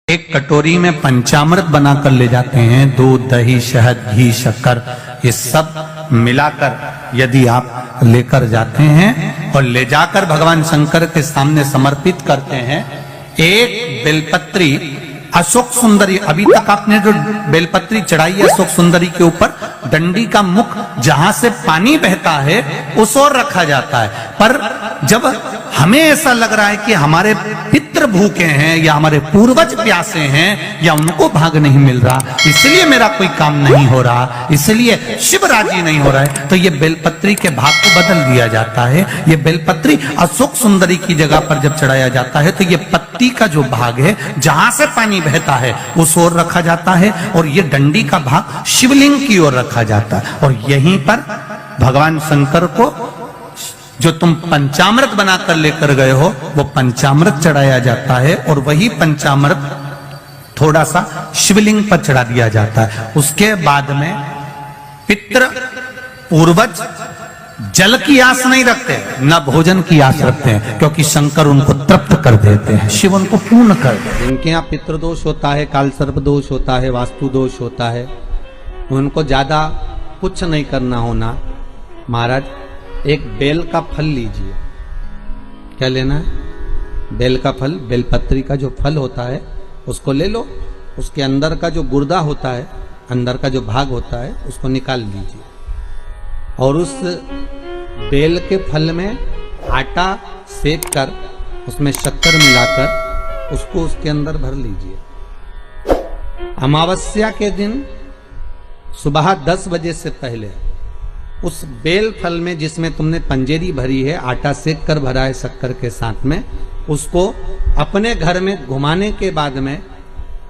एक कटोरी में पंचामृत बनाकर ले जाते हैं। दूध, दही, शहद, घी, शक्कर, ये सब मिलाकर यदि आप लेकर जाते हैं और ले जाकर भगवान शंकर के सामने समर्पित करते हैं, एक बेलपत्री अशोक सुंदरी, अभी तक आपने जो बेलपत्री चढ़ाई है अशोक सुंदरी के ऊपर, डंडी का मुख जहां से पानी बहता है उस ओर रखा जाता है। पर जब हमें ऐसा लग रहा है कि हमारे पितृ भूखे हैं या हमारे पूर्वज प्यासे हैं या उनको भाग नहीं मिल रहा, इसलिए मेरा कोई काम नहीं हो रहा, इसलिए शिव राजी नहीं हो रहा है, तो ये बेलपत्री के भाग को बदल दिया जाता है। ये बेलपत्री अशोक सुंदरी की जगह पर जब चढ़ाया जाता है तो ये पत्ती का जो भाग है जहां से पानी बहता है उस ओर रखा जाता है और ये डंडी का भाग शिवलिंग की ओर रखा जाता है। और यहीं पर भगवान शंकर को जो तुम पंचामृत बनाकर लेकर गए हो वो पंचामृत चढ़ाया जाता है और वही पंचामृत थोड़ा सा शिवलिंग पर चढ़ा दिया जाता है। उसके बाद में पितृ पूर्वज जल की आस नहीं रखते, न भोजन की आस रखते हैं, क्योंकि शंकर उनको तृप्त कर देते हैं, शिव उनको पूर्ण कर देते हैं। जिनके यहाँ पितृदोष होता है, काल सर्प दोष होता है, वास्तु दोष होता है, उनको ज्यादा कुछ नहीं करना होना। महाराज एक बेल का फल लीजिए। क्या लेना है? बेल का फल, बेलपत्री का जो फल होता है उसको ले लो। उसके अंदर का जो गुर्दा होता है, अंदर का जो भाग होता है उसको निकाल लीजिए और उस बेल के फल में आटा सेक कर उसमें शक्कर मिलाकर उसको उसके अंदर भर लीजिए। अमावस्या के दिन सुबह 10 बजे से पहले उस बेल फल में जिसमें तुमने पंजेरी भरी है, आटा सेक कर भरा है शक्कर के साथ में, उसको अपने घर में घुमाने के बाद में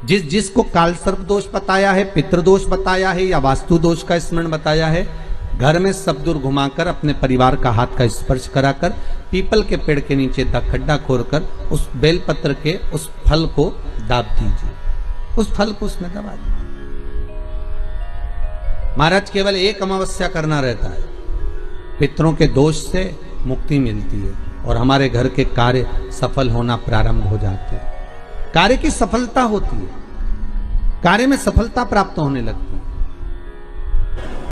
जिसको काल सर्प दोष बताया है, पितृदोष बताया है या वास्तु दोष का स्मरण बताया है, घर में सब दूर घुमाकर अपने परिवार का हाथ का स्पर्श कराकर पीपल के पेड़ के नीचे खड्डा खोदकर उस बेलपत्र के उस फल को दाब दीजिए। उस फल को उसमें दबा दीजिए। महाराज केवल एक अमावस्या करना रहता है, पितरों के दोष से मुक्ति मिलती है और हमारे घर के कार्य सफल होना प्रारंभ हो जाते हैं। कार्य की सफलता होती है, कार्य में सफलता प्राप्त होने लगती है।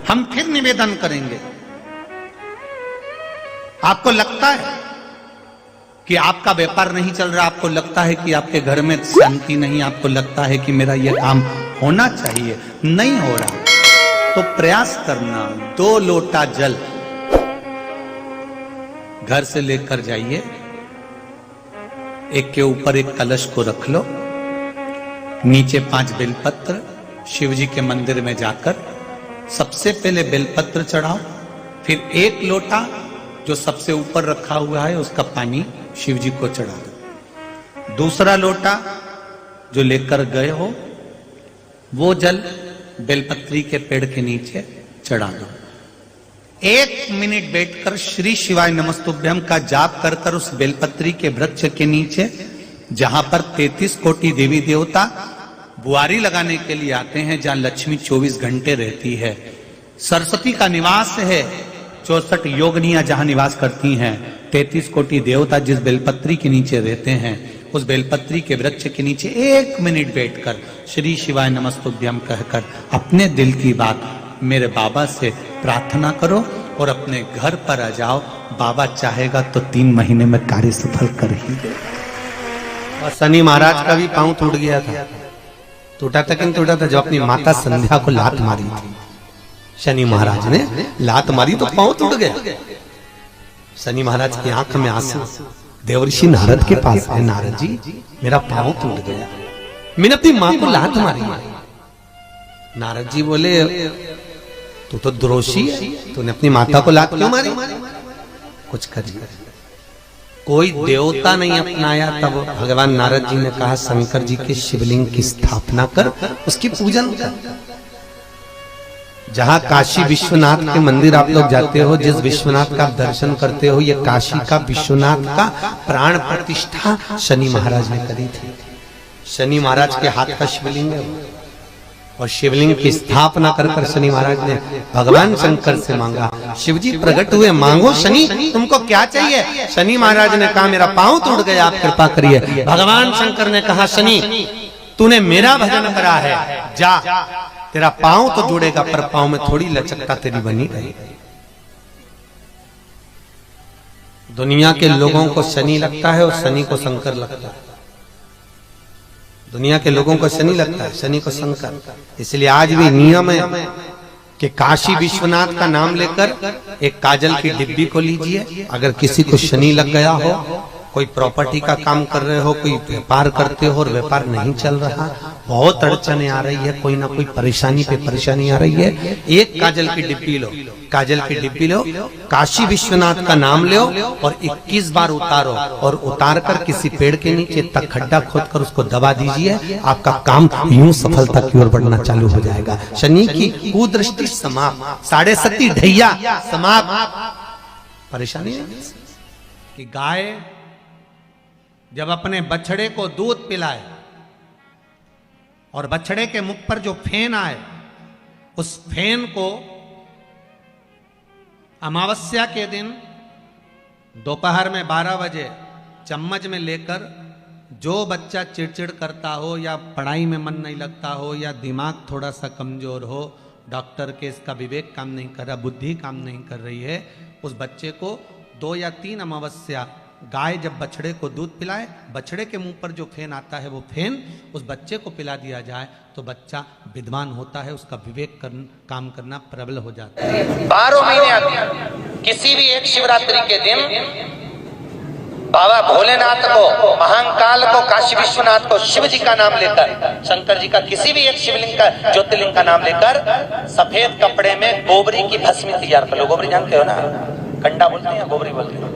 हम फिर निवेदन करेंगे, आपको लगता है कि आपका व्यापार नहीं चल रहा, आपको लगता है कि आपके घर में शांति नहीं, आपको लगता है कि मेरा यह काम होना चाहिए, नहीं हो रहा, तो प्रयास करना। 2 लोटा जल घर से लेकर जाइए, एक के ऊपर एक कलश को रख लो, नीचे 5 बेलपत्र, शिव जी के मंदिर में जाकर सबसे पहले बेलपत्र चढ़ाओ, फिर 1 लोटा जो सबसे ऊपर रखा हुआ है उसका पानी शिव जी को चढ़ा दो। दूसरा लोटा जो लेकर गए हो वो जल बेलपत्री के पेड़ के नीचे चढ़ा दो। 1 मिनट बैठकर श्री शिवाय नमस्तुभ्यम का जाप कर कर उस बेलपत्री के वृक्ष के नीचे, जहां पर 33 कोटि देवी देवता बुआरी लगाने के लिए आते हैं, जहां लक्ष्मी 24 घंटे रहती है, सरस्वती का निवास है, 64 योगनियां जहां निवास करती हैं, 33 कोटि देवता जिस बेलपत्री के नीचे रहते हैं, उस बेलपत्री के वृक्ष के नीचे 1 मिनट बैठकर श्री शिवाय नमस्तुभ्यम कहकर अपने दिल की बात मेरे बाबा से प्रार्थना करो और अपने घर पर आ जाओ। बाबा चाहेगा तो 3 महीने में कार्य सफल कर ही दे। और शनि महाराज का भी पांव टूट गया था, टूटा था कि नहीं टूटा था? जो अपनी माता संध्या को लात मारी थी, शनि महाराज ने लात मारी तो पांव टूट गया। शनि महाराज की आंख में आंसू, देवर्षि नारद के पास है, नारद जी मेरा पांव टूट गया, मैंने अपनी मां को लात मारी। नारद जी बोले तू तो द्रोषी है, तूने अपनी माता को लात क्यों मारी? कुछ करिए। कोई देवता नहीं अपनाया, तब भगवान नारद जी ने कहा शंकर जी के शिवलिंग की स्थापना कर, उसकी पूजन कर। जहां काशी विश्वनाथ के मंदिर आप लोग जाते हो, जिस विश्वनाथ का दर्शन करते हो, ये काशी का विश्वनाथ का प्राण प्रतिष्ठा शनि महाराज ने करी थी। शनि महाराज के हाथ का शिवलिंग है और शिवलिंग की स्थापना कर कर शनि महाराज ने भगवान शंकर से मांगा। शिवजी प्रकट हुए, मांगो शनि तुमको क्या चाहिए? शनि महाराज ने कहा मेरा पांव टूट गया, आप कृपा करिए। भगवान शंकर ने कहा शनि तूने मेरा भजन करा है, जा। तेरा पांव तो जुड़ेगा पर पांव में थोड़ी लचकता तेरी बनी रही। दुनिया के लोगों को शनि लगता है और शनि को शंकर लगता है। दुनिया के लोगों को शनि लगता है, शनि को शंकर। इसलिए आज भी नियम है कि काशी विश्वनाथ का नाम लेकर एक काजल की डिब्बी को लीजिए। अगर किसी को शनि लग गया हो, कोई प्रॉपर्टी का काम कर रहे हो, कोई व्यापार करते हो और व्यापार नहीं चल रहा, बहुत अड़चने आ रही है, कोई ना कोई परेशानी पे परेशानी आ रही है, एक काजल की डिब्बी लो, काजल की डिब्बी लो, काशी विश्वनाथ का नाम लो और 21 बार उतारो और उतार कर किसी पेड़ के नीचे तक खड्डा खोद कर उसको दबा दीजिए। आपका काम यूं सफलता की ओर बढ़ना चालू हो जाएगा। शनि की कुदृष्टि समाप्त, 7.5 ढैया समाप्त। परेशानी कि गाय जब अपने बछड़े को दूध पिलाए और बछड़े के मुख पर जो फेन आए, उस फेन को अमावस्या के दिन दोपहर में 12 बजे चम्मच में लेकर जो बच्चा चिड़चिड़ करता हो या पढ़ाई में मन नहीं लगता हो या दिमाग थोड़ा सा कमजोर हो, डॉक्टर के इसका विवेक काम नहीं कर रहा, बुद्धि काम नहीं कर रही है, उस बच्चे को 2 या 3 अमावस्या गाय जब बछड़े को दूध पिलाए, बछड़े के मुंह पर जो फेन आता है वो फेन उस बच्चे को पिला दिया जाए तो बच्चा विद्वान होता है, उसका विवेक काम करना प्रबल हो जाता है। 12 महीने आती है। किसी भी एक शिवरात्रि के दिन बाबा भोलेनाथ को, महाकाल को, काशी विश्वनाथ को, शिव जी का नाम लेकर, शंकर जी का किसी भी एक शिवलिंग का, ज्योतिर्लिंग का नाम लेकर सफेद कपड़े में गोबरी की भस्मी तैयार कर लो। गोबरी जानते हो ना, कंडा बोलते हैं, गोबरी बोलते हैं,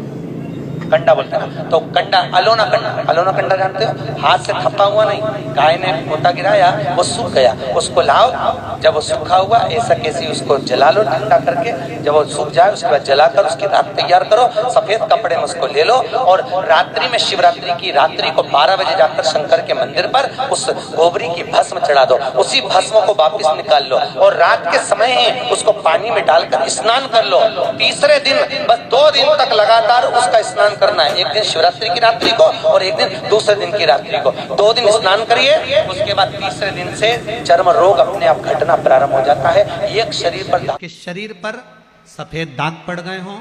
कंडा बोलते हैं। तो कंडा, अलोना कंडा, अलोना कंडा जानते हो, हाथ से थप्पा हुआ नहीं, गाय ने पोता गिराया वो सूख गया, उसको लाओ, जब वो सूखा हुआ ऐसा कैसे उसको जला लो ठंडा करके, जब वो सूख जाए उसके बाद जलाकर उसकी राख तैयार करो, सफेद कपड़े में उसको ले लो और रात्रि में, शिवरात्रि की रात्रि को 12 बजे जाकर शंकर के मंदिर पर उस गोबरी की भस्म चढ़ा दो, उसी भस्म को वापिस निकाल लो और रात के समय ही उसको पानी में डालकर स्नान कर लो। तीसरे दिन, बस 2 दिन तक लगातार उसका स्नान करना है, एक दिन शिवरात्रि की रात्रि को और एक दिन दूसरे दिन की रात्रि को, 2 दिन स्नान करिए। उसके बाद तीसरे दिन से चर्म रोग अपने आप घटना प्रारंभ हो जाता है। एक शरीर पर, किस शरीर पर सफेद दाग पड़ गए हो,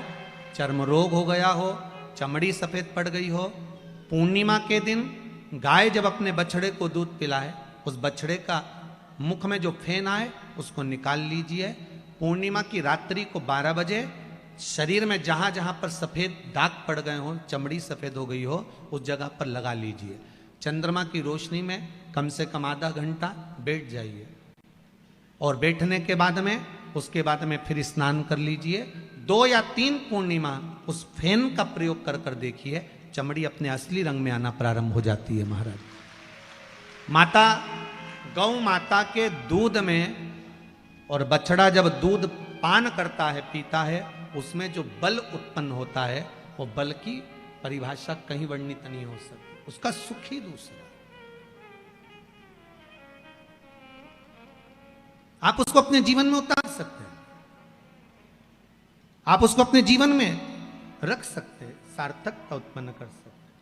चर्म रोग हो गया हो, चमड़ी सफेद पड़ गई हो, पूर्णिमा के दिन गाय जब अपने बछड़े को दूध पिलाए, उस बछड़े का मुख में जो फेन आए उसको निकाल लीजिए। पूर्णिमा की रात्रि को 12 बजे शरीर में जहां जहां पर सफेद दाग पड़ गए हो, चमड़ी सफेद हो गई हो, उस जगह पर लगा लीजिए। चंद्रमा की रोशनी में कम से कम आधा घंटा बैठ जाइए और बैठने के बाद में, उसके बाद में फिर स्नान कर लीजिए। 2 या 3 पूर्णिमा उस फेन का प्रयोग कर कर देखिए, चमड़ी अपने असली रंग में आना प्रारंभ हो जाती है। महाराज, माता गौ माता के दूध में, और बछड़ा जब दूध पान करता है, पीता है, उसमें जो बल उत्पन्न होता है, वो बल की परिभाषा कहीं वर्णित नहीं हो सकती, उसका सुख ही दूसरा। आप उसको अपने जीवन में उतार सकते हैं, आप उसको अपने जीवन में रख सकते हैं, सार्थकता उत्पन्न कर सकते हैं।